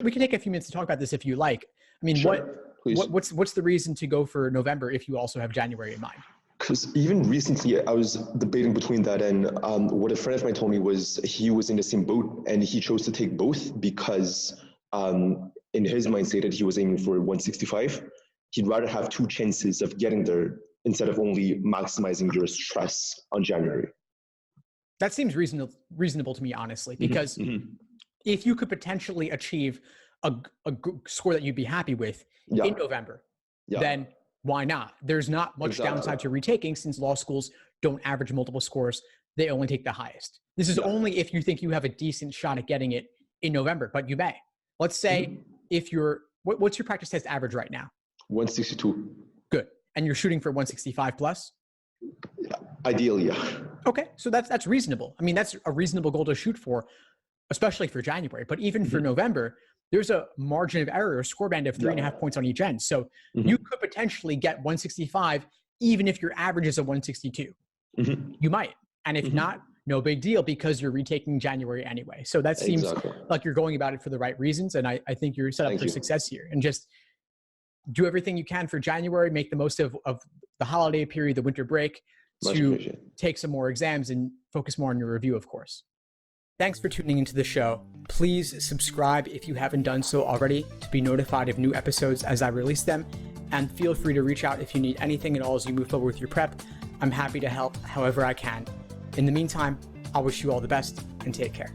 We can take a few minutes to talk about this if you like. I mean, Sure, please. what's the reason to go for November if you also have January in mind? Because even recently, I was debating between that and what a friend of mine told me was he was in the same boat and he chose to take both because in his mind stated he was aiming for 165. He'd rather have two chances of getting there instead of only maximizing your stress on January. That seems reasonable to me, honestly, because if you could potentially achieve a score that you'd be happy with in November, then why not? There's not much downside to retaking since law schools don't average multiple scores. They only take the highest. This is only if you think you have a decent shot at getting it in November, but you may. Let's say if you're, what's your practice test average right now? 162. Good. And you're shooting for 165 plus? Yeah, ideally, yeah. Okay, so that's reasonable. I mean, that's a reasonable goal to shoot for, especially for January. But even for November, there's a margin of error, a score band of 3.5 points on each end. So you could potentially get 165 even if your average is a 162. You might. And if not, no big deal because you're retaking January anyway. So that seems like you're going about it for the right reasons. And I think you're set up for success here. And just do everything you can for January, make the most of the holiday period, the winter break, to take some more exams and focus more on your review, of course. Thanks for tuning into the show. Please subscribe if you haven't done so already to be notified of new episodes as I release them. And feel free to reach out if you need anything at all as you move forward with your prep. I'm happy to help however I can. In the meantime, I'll wish you all the best and take care.